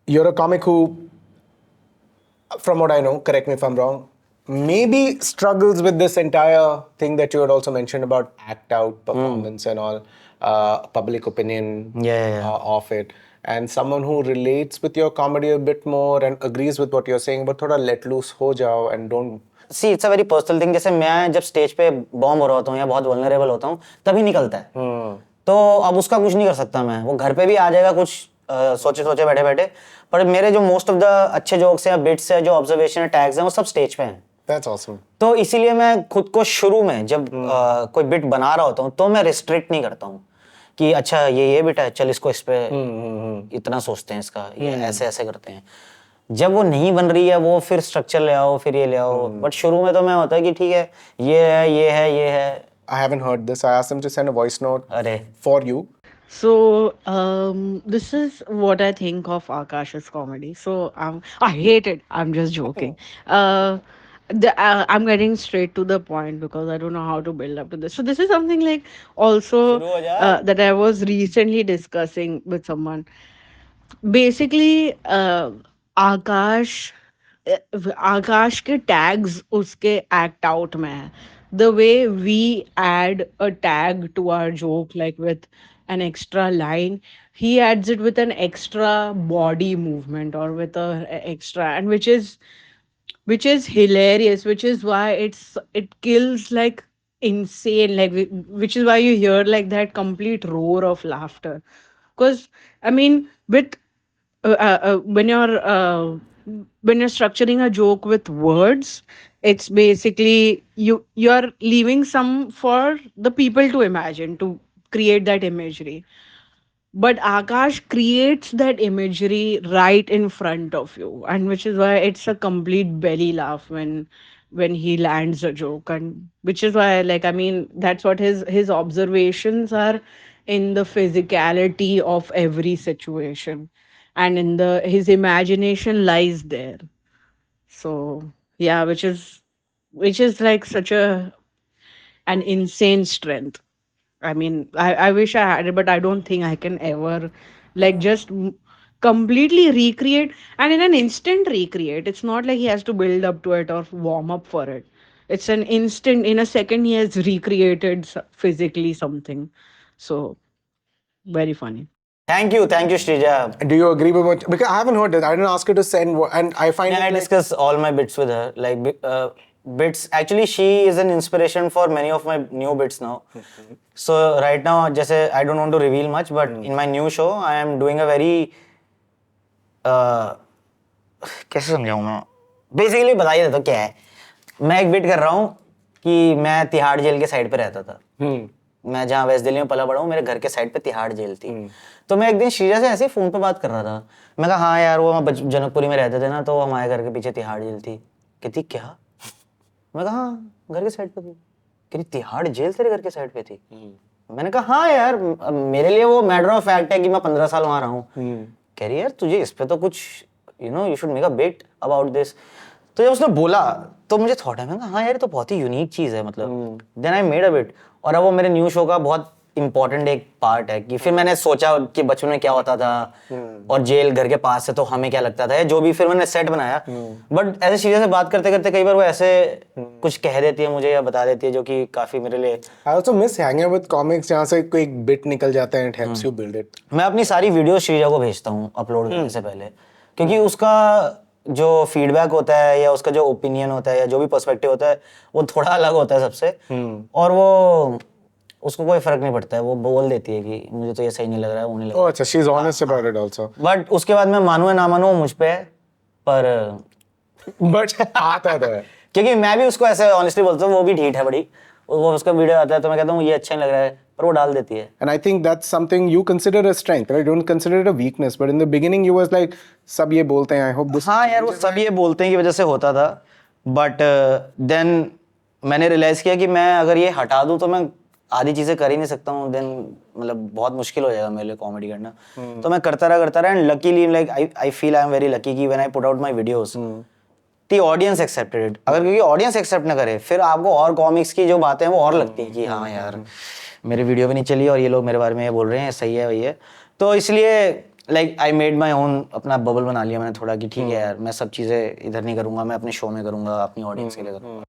you're a comic who, from what I know, correct me if I'm wrong, maybe struggles with this entire thing that you had also mentioned about act out performance and all, public opinion Yeah. of it. And someone who relates with your comedy a bit more and agrees with what you're saying, but थोड़ा let loose हो जाओ and don't. See it's a very personal thing. जैसे मैं जब stage पे bomb हो रहा होता हूँ या बहुत वल्नरेबल होता हूँ तभी निकलता है. तो अब उसका कुछ नहीं कर सकता मैं. वो घर पे भी आ जाएगा कुछ सोचे सोचे बैठे बैठे. पर मेरे जो मोस्ट ऑफ द अच्छे जोक्स हैं, बिट्स हैं, जो ऑब्जर्वेशन टैग्स हैं, वो सब स्टेज पे हैं. That's awesome. तो इसीलिए मैं खुद को शुरू में जब कोई बिट बना रहा होता हूँ तो मैं रिस्ट्रिक्ट नहीं करता हूँ कि अच्छा ये बिट है, चल इसको इस पे इतना सोचते हैं, इसका ये ऐसे ऐसे करते हैं. जब वो नहीं बन रही है वो फिर स्ट्रक्चर ले आओ, फिर ये ले आओ. बट शुरू में तो मैं होता है कि ठीक है, ये है ये है ये है. I haven't heard this. I asked him to send a voice note अरे for you. So this is what I think of Akash's comedy. So I hate it. I'm just joking. I'm getting straight to the point because I don't know how to build up to this. So this is something like also शुरू हो जा. that I was recently discussing with someone. Basically, Akash Akash के tags उसके act out में है. The way we add a tag to our joke, like with an extra line, he adds it with an extra body movement or with a extra, and which is hilarious, which is why it kills like insane, like which is why you hear like that complete roar of laughter. Because I mean, with when you're structuring a joke with words, it's basically you're leaving some for the people to imagine, to create that imagery. But Akash creates that imagery right in front of you, and which is why it's a complete belly laugh when he lands a joke. And which is why, like, I mean, that's what his observations are in the physicality of every situation, and in the his imagination lies there. So yeah, which is like such an insane strength. I mean, I wish I had it, but I don't think I can ever like just completely recreate and in an instant recreate. It's not like he has to build up to it or warm up for it. It's an instant, in a second, he has recreated physically something. So, very funny. Thank you Sreeja. Do you agree with what? Because I haven't heard it. I didn't ask her to send, and I find I it like, discuss all my bits with her. Like bits. Actually, she is an inspiration for many of my new bits now. So right now, जैसे I don't want to reveal much, but in my new show, I am doing a very कैसे समझाऊँ मैं? Basically बता ही देता हूँ क्या है. मैं एक बिट कर रहा हूँ कि मैं तिहाड़ जेल के साइड पे रहता था. मैं जहाँ वेस्ट दिल्ली में पला बड़ा हूँ, मेरे घर के साइड पे तिहाड़ जेल थी. तो मैं एक दिन श्रीजा से ऐसे ही फोन पे बात कर रहा था. मैं कहा हाँ यार, वो हम जनकपुरी में रहते थे ना, तो हमारे घर के पीछे तिहाड़ जेल थी. कहती क्या? मैं कहा हाँ, घर के साइड पे थी. कहती तिहाड़ जेल तेरे घर के साइड पे थी? मैंने कहा हाँ यार, मेरे लिए वो मैटर ऑफ फैक्ट है कि मैं 15 साल वहां रहा हूँ. कह रही यार तुझे इस पे तो कुछ you should make a bit about this. तो जब उसने बोला तो मुझे थॉट है, मैं कहा हाँ यार, ये तो बहुत ही यूनिक चीज है. मतलब then I made a bit. और अब वो मेरे न्यू शो का बहुत इंपॉर्टेंट एक पार्ट है कि फिर मैंने सोचा कि बचपन में क्या होता था और जेल घर के पास है तो हमें क्या लगता था, जो भी फिर मैंने सेट बनाया. बट ऐसे चीजें से बात करते करते कई बार वो ऐसे कुछ कह देती है मुझे या बता देती है जो कि काफी मेरे लिए. I also miss hanging out with comics जहाँ से कोई बिट निकल जाता है and it helps you build it. मैं अपनी सारी वीडियो श्रीजा को भेजता हूँ अपलोड करने से पहले, क्योंकि उसका जो फीडबैक होता है या उसका जो ओपिनियन होता है या जो भी पर्सपेक्टिव होता है वो थोड़ा अलग होता है सबसे. और वो उसको कोई फर्क नहीं पड़ता है, वो बोल देती है कि मुझे तो ये सही नहीं लग रहा है, वो नहीं लग रहा Oh, अच्छा, she's honest about it also. है. बट उसके बाद मैं मानूं या ना मानूं वो मुझ पे है. पर But आता तो है. क्योंकि मैं भी उसको ऐसे ऑनेस्टली बोलता हूँ, वो भी ढीठ है बड़ी. वो उसका वीडियो आता है तो मैं कहता हूँ ये अच्छा नहीं लग रहा है, पर वो डाल देती है. And I think that's something you consider a strength, right? You don't consider it a weakness. But in the beginning, you was like, सब ये बोलते हैं. I hope this. हाँ यार, वो सब ये बोलते हैं की वजह से होता था. बट देन मैंने रियलाइज किया कि मैं अगर ये हटा दूं तो मैं आधी चीजें कर ही नहीं सकता हूँ. देन मतलब बहुत मुश्किल हो जाएगा मेरे लिए कॉमेडी करना. तो मैं करता रहा and luckily like I feel I am very lucky कि when I put out my videos the audience accepted it. अगर क्योंकि ऑडियंस एक्सेप्ट ना करे फिर आपको और कॉमिक्स की जो बातें हैं वो और लगती है कि हाँ यार मेरी वीडियो भी नहीं चली और ये लोग मेरे बारे में ये बोल रहे हैं सही है वही है. तो इसलिए like I made my own, अपना बबल बना लिया मैंने थोड़ा कि ठीक है यार मैं सब चीज़ें इधर नहीं करूंगा, मैं अपने शो में करूंगा, अपनी ऑडियंस के लिए करूंगा.